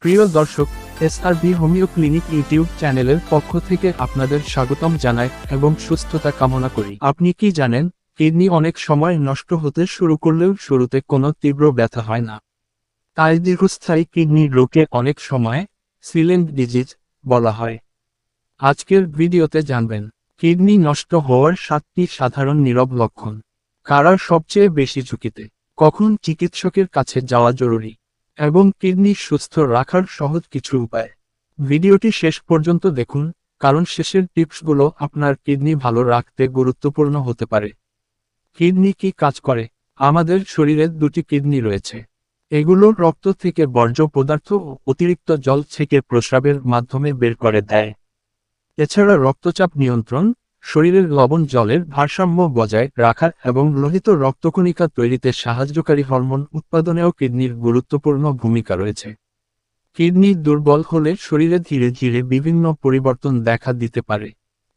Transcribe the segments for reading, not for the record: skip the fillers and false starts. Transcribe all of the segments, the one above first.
প্রিয় দর্শক, SRB homeo clinic YouTube চ্যানেলের পক্ষ থেকে আপনাদের স্বাগতম জানাই এবং সুস্থতা কামনা করি। আপনি কি জানেন, কিডনি অনেক সময় নষ্ট হতে শুরু করলেও শুরুতে কোনো তীব্র ব্যথা হয় না। তাই দীর্ঘস্থায়ী কিডনি রোগকে অনেক সময় সিলেন্ট ডিজিজ বলা হয়। আজকের ভিডিওতে জানবেন কিডনি নষ্ট হওয়ার 7টি সাধারণ নীরব লক্ষণ, কারা সবচেয়ে বেশি ঝুঁকিতে, কখন চিকিৎসকের কাছে যাওয়া জরুরি, এবং কিডনি সুস্থ রাখার সহজ কিছু উপায়। ভিডিওটি শেষ পর্যন্ত দেখুন, কারণ শেষের টিপসগুলো আপনার কিডনি ভালো রাখতে গুরুত্বপূর্ণ হতে পারে। কিডনি কি কাজ করে? আমাদের শরীরে দুটি কিডনি রয়েছে। এগুলো রক্ত থেকে বর্জ্য পদার্থ ও অতিরিক্ত জল থেকে প্রস্রাবের মাধ্যমে বের করে দেয়। এছাড়া রক্তচাপ নিয়ন্ত্রণ, শরীরের লবণ জলের ভারসাম্য বজায় রাখা এবং লোহিত রক্তকণিকা তৈরিতে সাহায্যকারী হরমোন উৎপাদনেও কিডনির গুরুত্বপূর্ণ ভূমিকা রয়েছে। কিডনি দুর্বল হলে শরীরে ধীরে ধীরে বিভিন্ন পরিবর্তন দেখা দিতে পারে।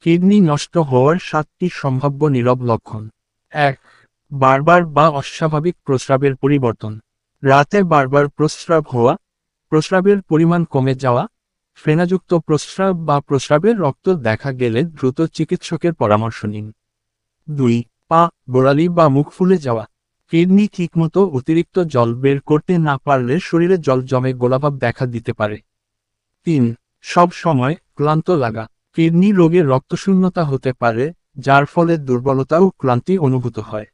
কিডনি নষ্ট হওয়ার 7টি সম্ভাব্য নীরব লক্ষণ। 1. বারবার বা অস্বাভাবিক প্রস্রাবের পরিবর্তন। রাতে বারবার প্রস্রাব হওয়া, প্রস্রাবের পরিমাণ কমে যাওয়া, ফেনাযুক্ত প্রস্রাব বা প্রস্রাবের রক্ত দেখা গেলে দ্রুত চিকিৎসকের পরামর্শ নিন। 2. পা, গোড়ালি বা মুখ ফুলে যাওয়া। কিডনি ঠিকমতো অতিরিক্ত জল বের করতে না পারলে শরীরে জল জমে গোলাভাব দেখা দিতে পারে। 3. সব সময় ক্লান্ত লাগা। কিডনি রোগে রক্তশূন্যতা হতে পারে, যার ফলে দুর্বলতা ও ক্লান্তি অনুভূত হয়।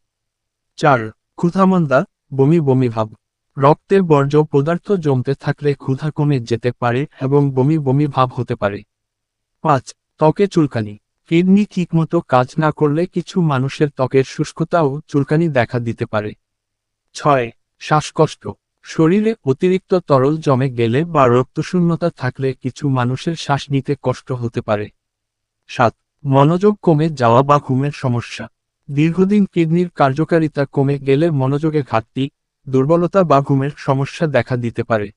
4. ক্ষুধামন্দা, বমি বমি ভাব। রক্তে বর্জ্য পদার্থ জমতে থাকলে ক্ষুধা কমে যেতে পারে এবং বমি বমি ভাব হতে পারে। 5. ত্বকে চুলকানি। কিডনি ঠিকমতো কাজ না করলে কিছু মানুষের ত্বকের শুষ্কতা ও চুলকানি দেখা দিতে পারে। 6. শ্বাসকষ্ট। শরীরে অতিরিক্ত তরল জমে গেলে বা রক্তশূন্যতা থাকলে কিছু মানুষের শ্বাস নিতে কষ্ট হতে পারে। 7. মনোযোগ কমে যাওয়া বা ঘুমের সমস্যা। দীর্ঘদিন কিডনির কার্যকারিতা কমে গেলে মনোযোগে ঘাটতি, দুর্বলতা বা ঘুমের সমস্যা দেখা দিতে পারে।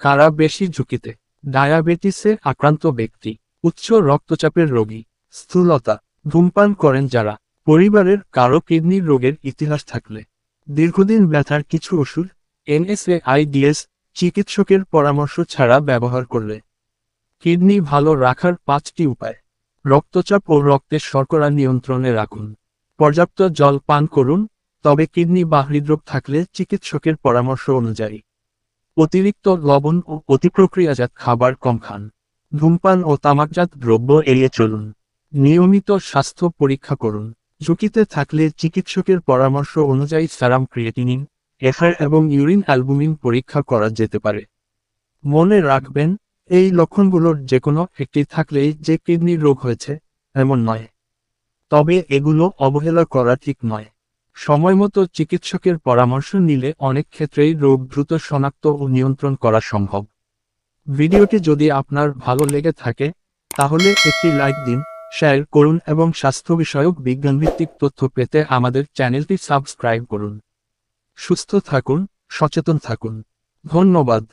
কারা বেশি ঝুঁকিতে? ডায়াবেটিসে আক্রান্ত ব্যক্তি, উচ্চ রক্তচাপের রোগী, স্থূলতা, ধূমপান করেন যারা, পরিবারের কারো কিডনি রোগের ইতিহাস থাকলে, দীর্ঘদিন ব্যথার কিছু ওষুধ NSAIDs চিকিৎসকের পরামর্শ ছাড়া ব্যবহার করলে। কিডনি ভালো রাখার 5টি উপায়। রক্তচাপ ও রক্তের শর্করা নিয়ন্ত্রণে রাখুন। পর্যাপ্ত জল পান করুন, তবে কিডনি বা হৃদরোগ থাকলে চিকিৎসকের পরামর্শ অনুযায়ী। অতিরিক্ত লবণ ও অতিপ্রক্রিয়াজাত খাবার কম খান। ধূমপান ও তামাকজাত দ্রব্য এড়িয়ে চলুন। নিয়মিত স্বাস্থ্য পরীক্ষা করুন। ঝুঁকিতে থাকলে চিকিৎসকের পরামর্শ অনুযায়ী সেরাম ক্রিয়েটিনিন, এফআর এবং ইউরিন অ্যালবুমিন পরীক্ষা করা যেতে পারে। মনে রাখবেন, এই লক্ষণগুলোর যেকোনো একটি থাকলেই যে কিডনি রোগ হয়েছে এমন নয়। তবে এগুলো অবহেলা করা ঠিক নয়। সময়মতো চিকিৎসকের পরামর্শ নিলে অনেক ক্ষেত্রেই রোগ দ্রুত শনাক্ত ও নিয়ন্ত্রণ করা সম্ভব। ভিডিওটি যদি আপনার ভালো লেগে থাকে, তাহলে একটি লাইক দিন, শেয়ার করুন এবং স্বাস্থ্য বিষয়ক বিজ্ঞানভিত্তিক তথ্য পেতে আমাদের চ্যানেলটি সাবস্ক্রাইব করুন। সুস্থ থাকুন, সচেতন থাকুন। ধন্যবাদ।